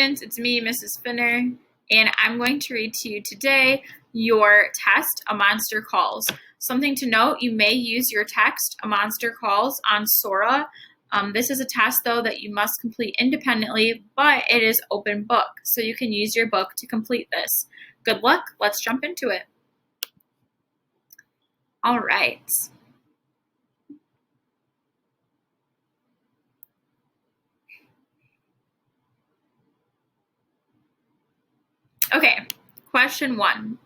students, it's me, Mrs. Finner, and I'm going to read to you today your test, A Monster Calls. Something to note, you may use your text, A Monster Calls, on Sora. This is a test, though, that you must complete independently, but it is open book, so you can use your book to complete this. Good luck. Let's jump into it. All right. Okay, question 1.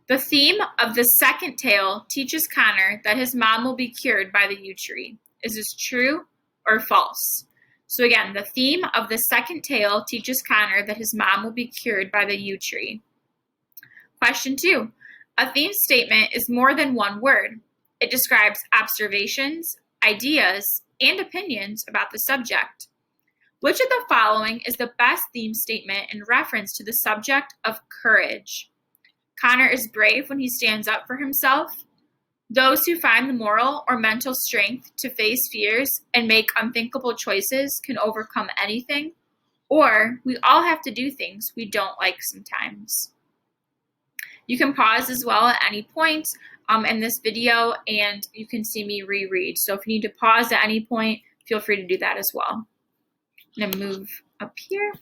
The theme of the second tale teaches Connor that his mom will be cured by the yew tree. Is this true or false? So again, the theme of the second tale teaches Connor that his mom will be cured by the yew tree. Question 2. A theme statement is more than one word. It describes observations, ideas, and opinions about the subject. Which of the following is the best theme statement in reference to the subject of courage? Connor is brave when he stands up for himself. Those who find the moral or mental strength to face fears and make unthinkable choices can overcome anything. Or we all have to do things we don't like sometimes. You can pause as well at any point in this video, and you can see me reread. So if you need to pause at any point, feel free to do that as well. I'm going to move up here.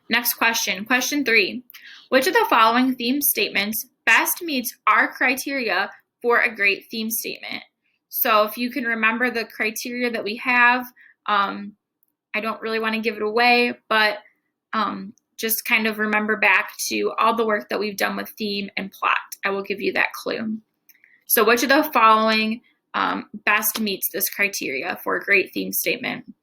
Next question, question 3. Which of the following theme statements best meets our criteria for a great theme statement? So if you can remember the criteria that we have, I don't really want to give it away, but just kind of remember back to all the work that we've done with theme and plot. I will give you that clue. So which of the following best meets this criteria for a great theme statement?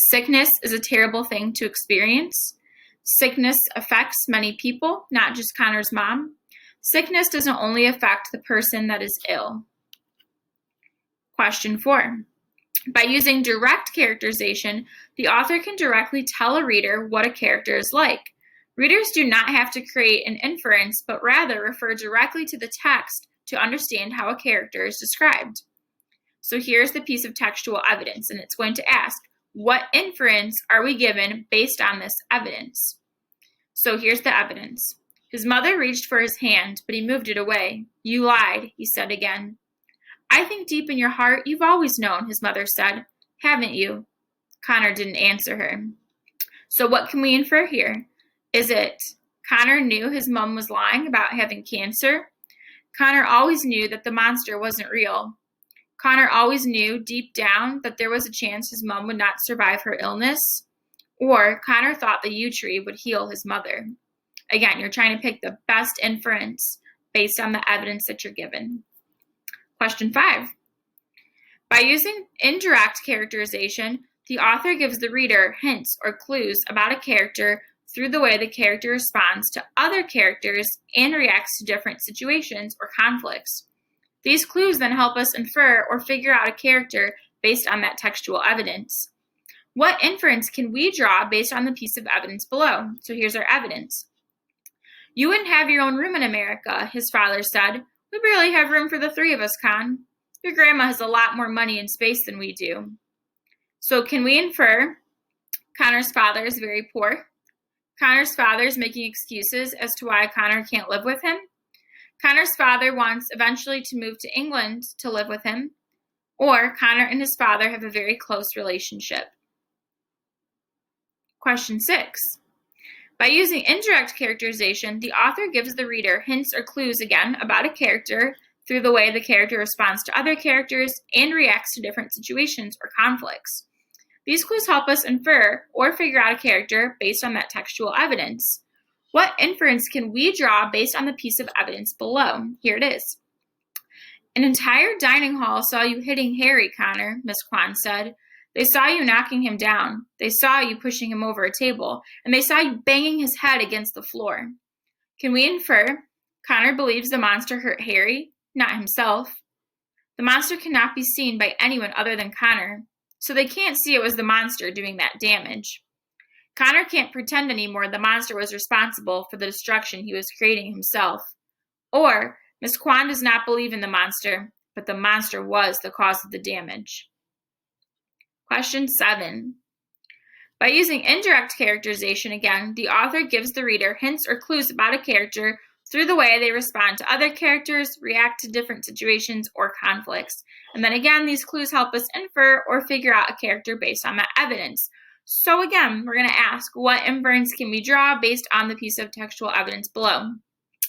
Sickness is a terrible thing to experience. Sickness affects many people, not just Connor's mom. Sickness doesn't only affect the person that is ill. Question 4. By using direct characterization, the author can directly tell a reader what a character is like. Readers do not have to create an inference, but rather refer directly to the text to understand how a character is described. So here's the piece of textual evidence, and it's going to ask, what inference are we given based on this evidence? So here's the evidence. His mother reached for his hand, but he moved it away. You lied, he said again. I think deep in your heart you've always known, his mother said. Haven't you? Connor didn't answer her. So what can we infer here? Is it Connor knew his mom was lying about having cancer? Connor always knew that the monster wasn't real. Connor always knew deep down that there was a chance his mom would not survive her illness. Or Connor thought the yew tree would heal his mother. Again, you're trying to pick the best inference based on the evidence that you're given. Question 5. By using indirect characterization, the author gives the reader hints or clues about a character through the way the character responds to other characters and reacts to different situations or conflicts. These clues then help us infer or figure out a character based on that textual evidence. What inference can we draw based on the piece of evidence below? So here's our evidence. You wouldn't have your own room in America, his father said. We barely have room for the 3 of us, Con. Your grandma has a lot more money and space than we do. So can we infer Connor's father is very poor? Connor's father is making excuses as to why Connor can't live with him? Connor's father wants eventually to move to England to live with him, or Connor and his father have a very close relationship. Question 6. By using indirect characterization, the author gives the reader hints or clues again about a character through the way the character responds to other characters and reacts to different situations or conflicts. These clues help us infer or figure out a character based on that textual evidence. What inference can we draw based on the piece of evidence below? Here it is. An entire dining hall saw you hitting Harry, Connor, Miss Kwan said. They saw you knocking him down. They saw you pushing him over a table. And they saw you banging his head against the floor. Can we infer Connor believes the monster hurt Harry, not himself? The monster cannot be seen by anyone other than Connor, so they can't see it was the monster doing that damage. Connor can't pretend anymore the monster was responsible for the destruction he was creating himself. Or Miss Kwan does not believe in the monster, but the monster was the cause of the damage. Question 7. By using indirect characterization, again, the author gives the reader hints or clues about a character through the way they respond to other characters, react to different situations, or conflicts. And then again, these clues help us infer or figure out a character based on that evidence. So again, we're going to ask, what inference can we draw based on the piece of textual evidence below?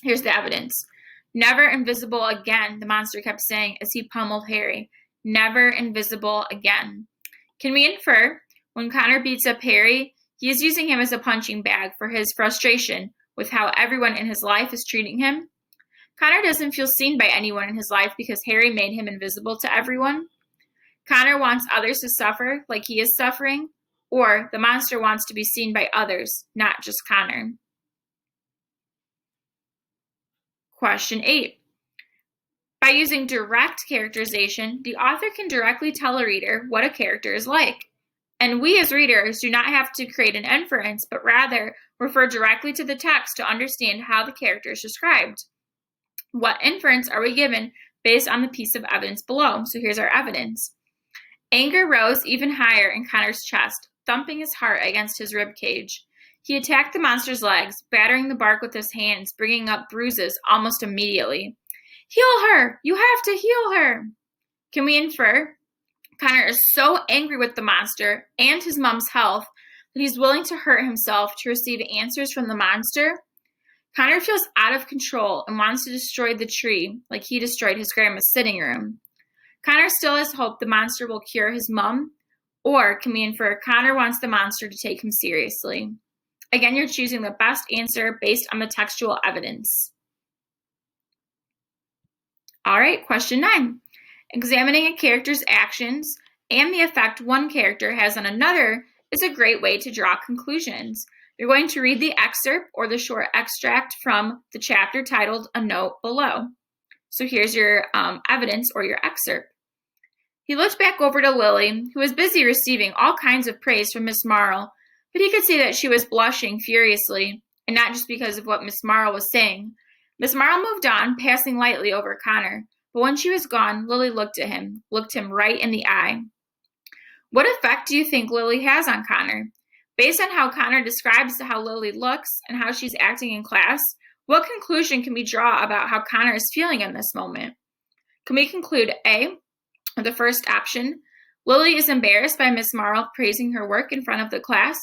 Here's the evidence. Never invisible again, the monster kept saying as he pummeled Harry. Never invisible again. Can we infer, when Connor beats up Harry, he is using him as a punching bag for his frustration with how everyone in his life is treating him? Connor doesn't feel seen by anyone in his life because Harry made him invisible to everyone. Connor wants others to suffer like he is suffering, or the monster wants to be seen by others, not just Connor. Question 8. By using direct characterization, the author can directly tell a reader what a character is like. And we as readers do not have to create an inference, but rather refer directly to the text to understand how the character is described. What inference are we given based on the piece of evidence below? So here's our evidence. Anger rose even higher in Connor's chest, thumping his heart against his rib cage. He attacked the monster's legs, battering the bark with his hands, bringing up bruises almost immediately. Heal her! You have to heal her! Can we infer? Connor is so angry with the monster and his mom's health that he's willing to hurt himself to receive answers from the monster. Connor feels out of control and wants to destroy the tree like he destroyed his grandma's sitting room. Connor still has hope the monster will cure his mom, or can we infer Connor wants the monster to take him seriously? Again, you're choosing the best answer based on the textual evidence. All right, question 9. Examining a character's actions and the effect one character has on another is a great way to draw conclusions. You're going to read the excerpt or the short extract from the chapter titled A Note Below. So here's your evidence or your excerpt. He looked back over to Lily, who was busy receiving all kinds of praise from Miss Marle, but he could see that she was blushing furiously, and not just because of what Miss Marle was saying. Miss Marle moved on, passing lightly over Connor, but when she was gone, Lily looked him right in the eye. What effect do you think Lily has on Connor? Based on how Connor describes how Lily looks and how she's acting in class, what conclusion can we draw about how Connor is feeling in this moment? Can we conclude A, the first option, Lily is embarrassed by Miss Marle praising her work in front of the class?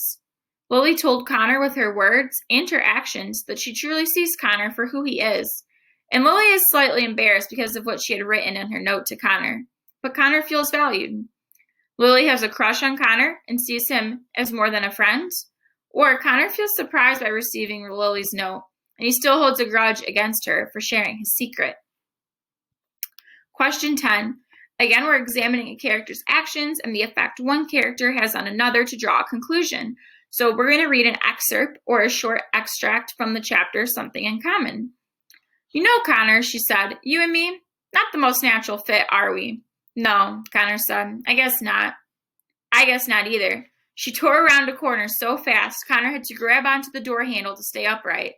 Lily told Connor with her words and her actions that she truly sees Connor for who he is. And Lily is slightly embarrassed because of what she had written in her note to Connor. But Connor feels valued. Lily has a crush on Connor and sees him as more than a friend. Or Connor feels surprised by receiving Lily's note, and he still holds a grudge against her for sharing his secret. Question 10. Again, we're examining a character's actions and the effect one character has on another to draw a conclusion. So we're going to read an excerpt or a short extract from the chapter Something in Common. You know, Connor, she said, you and me, not the most natural fit, are we? No, Connor said, I guess not. I guess not either. She tore around a corner so fast, Connor had to grab onto the door handle to stay upright.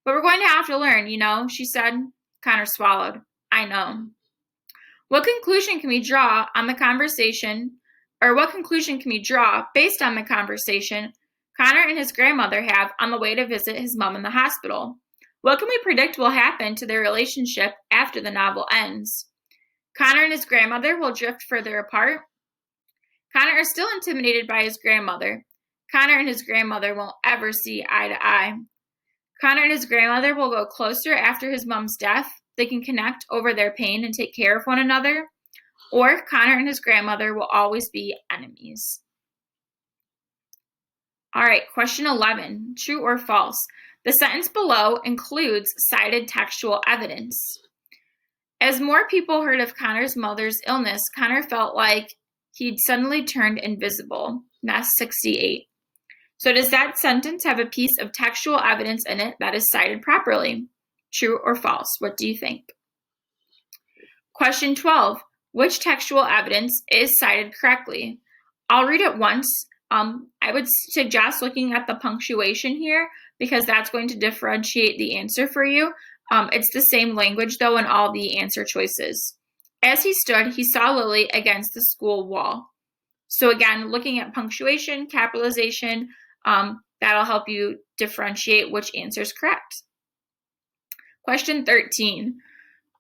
But we're going to have to learn, you know, she said. Connor swallowed. I know. What conclusion can we draw on the conversation, or what conclusion can we draw based on the conversation Connor and his grandmother have on the way to visit his mom in the hospital? What can we predict will happen to their relationship after the novel ends? Connor and his grandmother will drift further apart. Connor is still intimidated by his grandmother. Connor and his grandmother won't ever see eye to eye. Connor and his grandmother will go closer after his mom's death. They can connect over their pain and take care of one another. Or Connor and his grandmother will always be enemies. All right, question 11, true or false? The sentence below includes cited textual evidence. As more people heard of Connor's mother's illness, Connor felt like he'd suddenly turned invisible. That's 68. So does that sentence have a piece of textual evidence in it that is cited properly? True or false? What do you think? Question 12. Which textual evidence is cited correctly? I'll read it once. I would suggest looking at the punctuation here because that's going to differentiate the answer for you. It's the same language, though, in all the answer choices. As he stood, he saw Lily against the school wall. So again, looking at punctuation, capitalization, that'll help you differentiate which answer is correct. Question 13.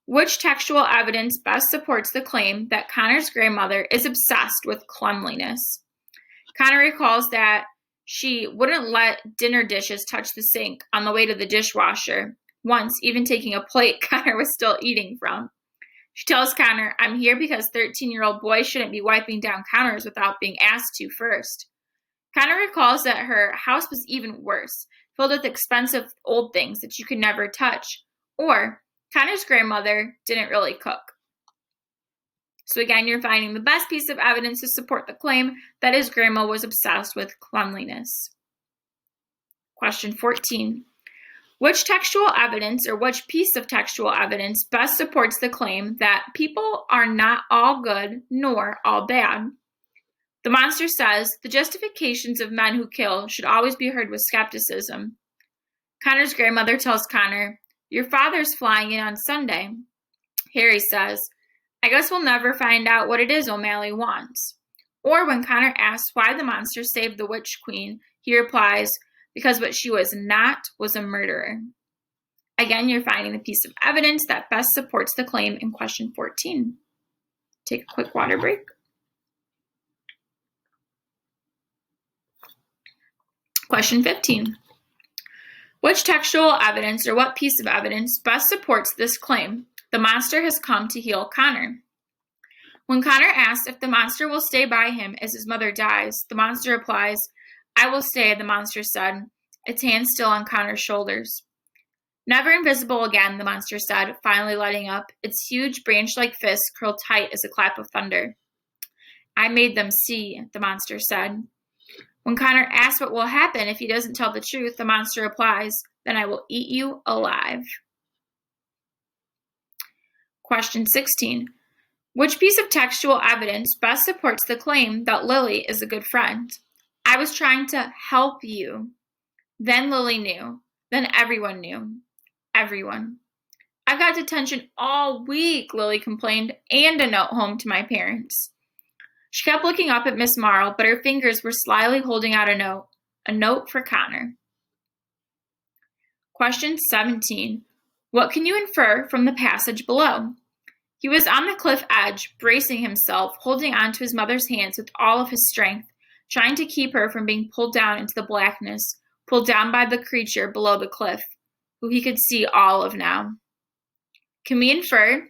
Which textual evidence best supports the claim that Connor's grandmother is obsessed with cleanliness? Connor recalls that she wouldn't let dinner dishes touch the sink on the way to the dishwasher, once even taking a plate Connor was still eating from. She tells Connor, "I'm here because 13-year-old boys shouldn't be wiping down counters without being asked to first." Connor recalls that her house was even worse, filled with expensive old things that you could never touch, or Connor's grandmother didn't really cook. So again, you're finding the best piece of evidence to support the claim that his grandma was obsessed with cleanliness. Question 14. Which textual evidence or which piece of textual evidence best supports the claim that people are not all good nor all bad? The monster says the justifications of men who kill should always be heard with skepticism. Connor's grandmother tells Connor, "Your father's flying in on Sunday." Harry says, "I guess we'll never find out what it is O'Malley wants." Or when Connor asks why the monster saved the witch queen, he replies, "Because what she was not was a murderer." Again, you're finding the piece of evidence that best supports the claim in question 14. Take a quick water break. Question 15. Which textual evidence or what piece of evidence best supports this claim? The monster has come to heal Connor. When Connor asks if the monster will stay by him as his mother dies, the monster replies, "I will stay," the monster said, its hand still on Connor's shoulders. "Never invisible again," the monster said, finally letting up, its huge branch-like fists curled tight as a clap of thunder. "I made them see," the monster said. When Connor asks what will happen if he doesn't tell the truth, the monster replies, "Then I will eat you alive." Question 16. Which piece of textual evidence best supports the claim that Lily is a good friend? "I was trying to help you." Then Lily knew. Then everyone knew. Everyone. "I've got detention all week," Lily complained, "and a note home to my parents." She kept looking up at Miss Marle, but her fingers were slyly holding out a note for Connor. Question 17. What can you infer from the passage below? He was on the cliff edge, bracing himself, holding on to his mother's hands with all of his strength, trying to keep her from being pulled down into the blackness, pulled down by the creature below the cliff, who he could see all of now. Can we infer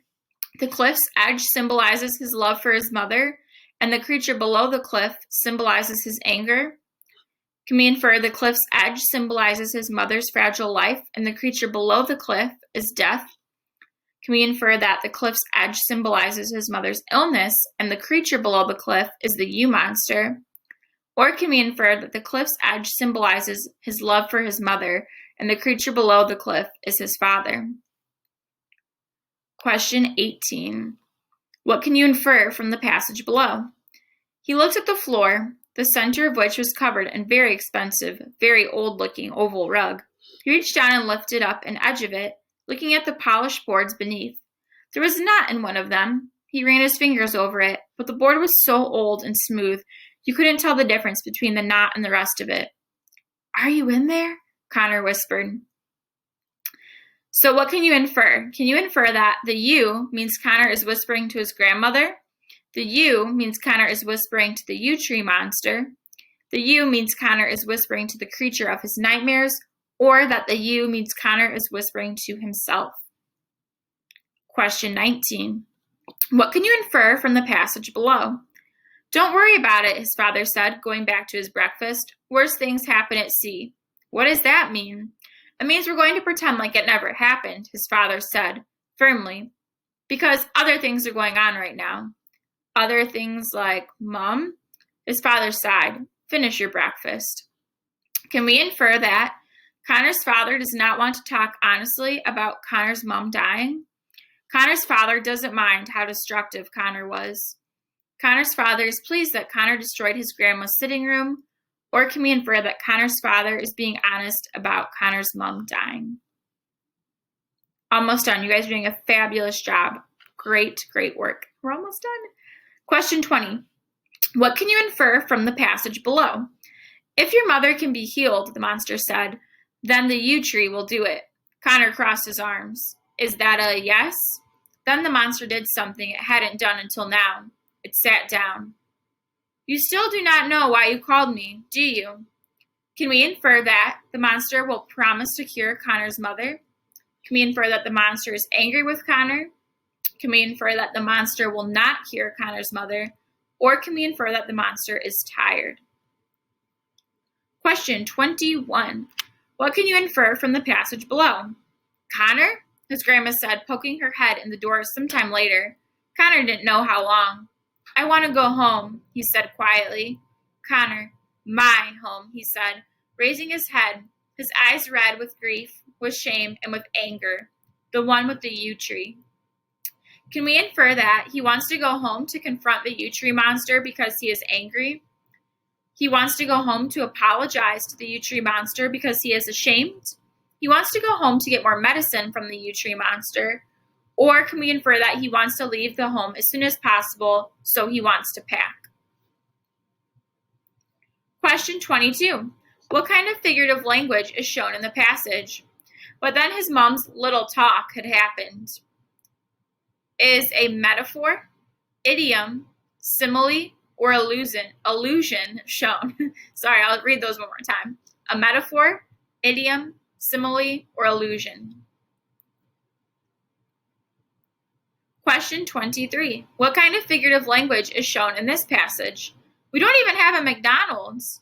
the cliff's edge symbolizes his love for his mother, and the creature below the cliff symbolizes his anger? Can we infer the cliff's edge symbolizes his mother's fragile life, and the creature below the cliff is death? Can we infer that the cliff's edge symbolizes his mother's illness, and the creature below the cliff is the U-monster? Or can we infer that the cliff's edge symbolizes his love for his mother, and the creature below the cliff is his father? Question 18. What can you infer from the passage below? He looked at the floor, the center of which was covered in very expensive, very old-looking oval rug. He reached down and lifted up an edge of it, looking at the polished boards beneath. There was a knot in one of them. He ran his fingers over it, but the board was so old and smooth, you couldn't tell the difference between the knot and the rest of it. "Are you in there?" Connor whispered. So what can you infer? Can you infer that the U means Connor is whispering to his grandmother? The U means Connor is whispering to the U-tree monster. The U means Connor is whispering to the creature of his nightmares, or that the U means Connor is whispering to himself. Question 19. What can you infer from the passage below? "Don't worry about it," his father said, going back to his breakfast. "Worse things happen at sea." "What does that mean?" "It means we're going to pretend like it never happened," his father said, firmly. "Because other things are going on right now." "Other things like Mom?" His father sighed. "Finish your breakfast." Can we infer that Connor's father does not want to talk honestly about Connor's mom dying? Connor's father doesn't mind how destructive Connor was. Connor's father is pleased that Connor destroyed his grandma's sitting room, or can we infer that Connor's father is being honest about Connor's mom dying? Almost done. You guys are doing a fabulous job. Great, great work. We're almost done. Question 20. What can you infer from the passage below? If your mother can be healed, the monster said, then the yew tree will do it. Connor crossed his arms. Is that a yes? Then the monster did something it hadn't done until now. It sat down. You still do not know why you called me, do you? Can we infer that the monster will promise to cure Connor's mother? Can we infer that the monster is angry with Connor? Can we infer that the monster will not cure Connor's mother? Or can we infer that the monster is tired? Question 21. What can you infer from the passage below? Connor? His grandma said, poking her head in the door sometime later. Connor didn't know how long. I want to go home, he said quietly. Connor, my home, he said, raising his head, his eyes red with grief, with shame, and with anger. The one with the yew tree. Can we infer that he wants to go home to confront the yew tree monster because he is angry? He wants to go home to apologize to the yew tree monster because he is ashamed? He wants to go home to get more medicine from the yew tree monster? Or can we infer that he wants to leave the home as soon as possible, so he wants to pack? Question 22. What kind of figurative language is shown in the passage? But then his mom's little talk had happened. Is a metaphor, idiom, simile, or allusion shown? Sorry, I'll read those one more time. A metaphor, idiom, simile, or allusion. Question 23. What kind of figurative language is shown in this passage? We don't even have a McDonald's.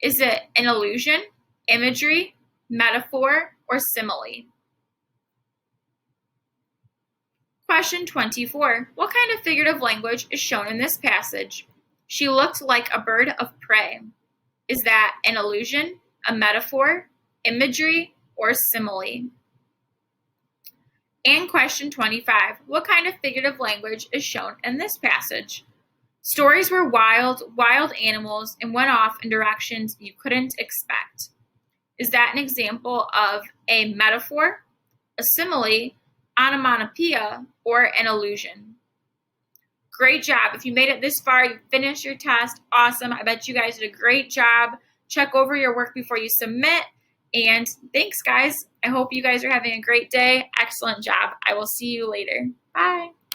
Is it an allusion, imagery, metaphor, or simile? Question 24. What kind of figurative language is shown in this passage? She looked like a bird of prey. Is that an allusion, a metaphor, imagery, or simile? And question 25. What kind of figurative language is shown in this passage? Stories were wild animals and went off in directions you couldn't expect. Is that an example of a metaphor, a simile, onomatopoeia, or an allusion? Great job. If you made it this far, you finished your test. Awesome. I bet you guys did a great job. Check over your work before you submit. And thanks, guys. I hope you guys are having a great day. Excellent job. I will see you later. Bye.